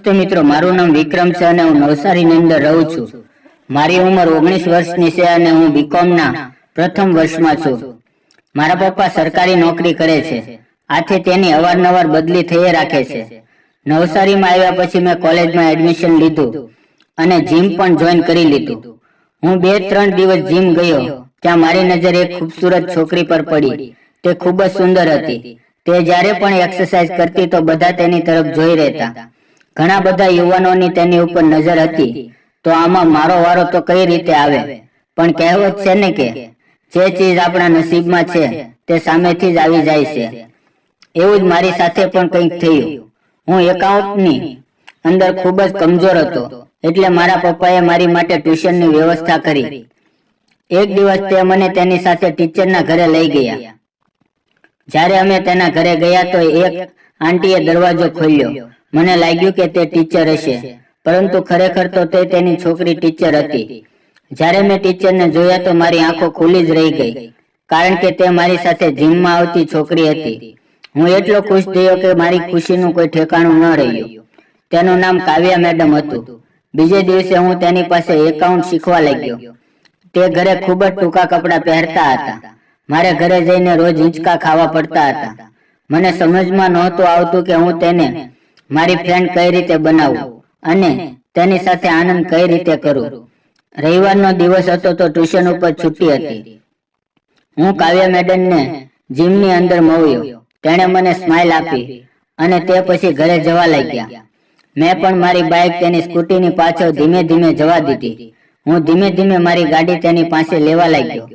તો મિત્રો મારું નામ વિક્રમ છે અને હું નવસારીની અંદર રહું છું। મારી ઉંમર 19 વર્ષની છે અને હું બીકોમ ના પ્રથમ વર્ષમાં છું। મારા પપ્પા સરકારી નોકરી કરે છે, આથી તેની અવારનવાર બદલી થઈ રાખે છે। નવસારીમાં આવ્યા પછી મેં કોલેજમાં એડમિશન લીધું અને જીમ પણ જોઈન કરી લીધું। હું 2-3 દિવસ જીમ ગયો, ત્યાં મારી નજર એક ખૂબસૂરત છોકરી પર પડી। તે ખૂબ જ સુંદર હતી। તે જ્યારે પણ એક્સરસાઇઝ કરતી તો બધા તેની તરફ જોઈ રહેતા। ઘણા બધા યુવાનોની તેની ઉપર નજર હતી, તો આમાં મારો વારો તો કઈ રીતે આવે? પણ કહેવત છે ને કે જે ચીજ આપણા નસીબમાં છે તે સામેથી જ આવી જાય છે। એવું જ મારી સાથે પણ કંઈક થયું। હું એકાઉન્ટની અંદર ખૂબ જ કમજોર હતો, એટલે મારા પપ્પાએ મારી માટે ટ્યુશનની વ્યવસ્થા કરી। એક દિવસ તે મને તેની સાથે ટીચરના ઘરે લઈ ગયા। જ્યારે અમે તેના ઘરે ગયા તો એક આંટીએ દરવાજો ખોલ્યો। મને લાગ્યું કે તે ટીચર હશે, પરંતુ ખરેખર તો તે તેની છોકરી ટીચર હતી। જ્યારે મેં ટીચરને જોયા તો મારી આંખો ખુલ્લી જ રહી ગઈ, કારણ કે તે મારી સાથે જીમમાં આવતી છોકરી હતી। હું એટલો ખુશ થયો કે મારી ખુશીનું કોઈ ઠેકાણું ન રહ્યું। તેનું નામ કાવ્યા મેડમ હતું। બીજે દિવસે હું તેની પાસે એકાઉન્ટ શીખવા લાગ્યો। તે ઘરે ખૂબ જ ટૂંકા કપડાં પહેરતા હતા। મારે ઘરે જઈને રોજ હિંચકા ખાવા પડતા હતા। મને સમજમાં નહોતું આવતું કે હું તેને મારી ફ્રેન્ડ કઈ રીતે બનાવું અને તેની સાથે આનંદ કઈ રીતે કરું। રવિવારનો દિવસ હતો તો ટ્યુશન ઉપર છૂટી હતી। હું કાવ્યા મેડમને જીમની અંદર મળ્યો। તેણે મને સ્માઇલ આપી અને તે પછી ઘરે જવા લાગ્યા। મેં પણ મારી બાઇક તેની સ્કૂટીની પાછળ ધીમે ધીમે જવા દીધી। હું ધીમે ધીમે મારી ગાડી તેની પાસે લેવા લાગ્યો,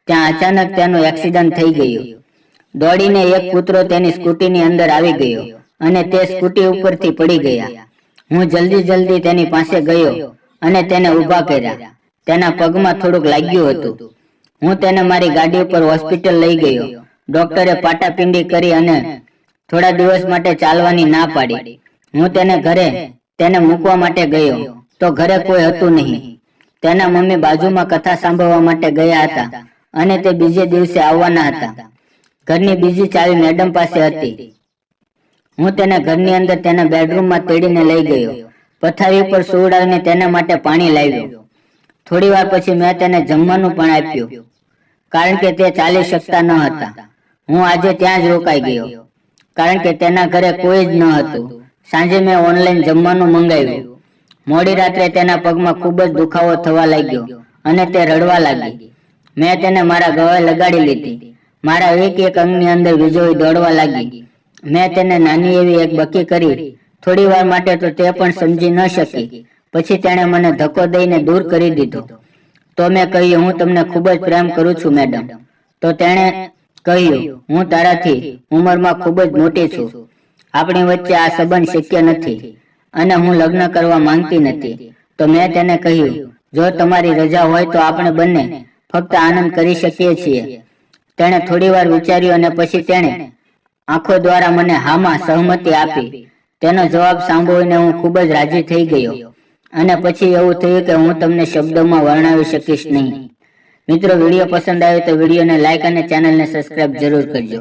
ત્યાં અચાનક તેનું એક્સિડન્ટ થઈ ગયું। દોડીને એક કૂતરો તેની સ્કૂટીની અંદર આવી ગયો અને તે સ્કૂટી ઉપરથી પડી ગયા। હું જલ્દી તેની પાસે ગયો અને તેને ઊભા કર્યા। તેના પગમાં થોડુંક લાગ્યું હતું। હું તેને મારી ગાડી ઉપર હોસ્પિટલ લઈ ગયો। ડોક્ટરે પાટાપિંડી કરી અને થોડા દિવસ માટે ચાલવાની ના પાડી। હું તેને મૂકવા માટે ગયો તો ઘરે કોઈ હતું નહીં। તેના મમ્મી બાજુમાં કથા સાંભળવા માટે ગયા હતા અને તે બીજે દિવસે આવવાના હતા। ઘરની બીજી ચાવી મેડમ પાસે હતી। હું તેને ઘરની અંદર તેના બેડરૂમમાં તેડીને લઈ ગયો। પથારી ઉપર સુવડાવીને તેના માટે પાણી લાવ્યો। થોડી વાર પછી મેં તેને જમવાનું પણ આપ્યું, કારણ કે તે ચાલી શકતા ન હતા। હું આજે ત્યાં જ રોકાઈ ગયો, કારણ કે તેના ઘરે કોઈ જ ન હતું। સાંજે મેં ઓનલાઈન જમવાનું મંગાવ્યું। મોડી રાત્રે તેના પગમાં ખૂબ જ દુખાવો થવા લાગ્યો અને તે રડવા લાગી। મેં તેને મારા ગળે લગાડી લીધી। મારા એક અંગની અંદર વીજળી દોડવા લાગી। મેં તેને નાની એવી એક બકી કરી। થોડી વાર માટે તો તે પણ સમજી ન શકી। પછી તેણે મને ધક્કો દઈને દૂર કરી દીધો। તો મેં કહ્યું, હું તમને ખૂબ જ પ્રેમ કરું છું મેડમ। તો તેણે કહ્યું, હું તારાથી ઉંમરમાં ખૂબ જ મોટી છું। આપણી વચ્ચે આ સંબંધ શક્ય નથી અને હું લગ્ન કરવા માંગતી નથી। તો મેં તેને કહ્યું, જો તમારી રજા હોય તો આપણે બંને ફક્ત આનંદ કરી શકીએ છીએ। તેણે થોડી વાર વિચાર્યું અને પછી તેણે આંખો દ્વારા મને હામાં સહમતિ આપી। તેનો જવાબ સાંભળીને હું ખૂબ જ રાજી થઈ ગયો અને પછી એવું થયું કે હું તમને શબ્દોમાં વર્ણવી શકીશ નહીં। મિત્રો, વિડીયો પસંદ આવે તો વિડીયોને લાઈક અને ચેનલને સબસ્ક્રાઇબ જરૂર કરજો।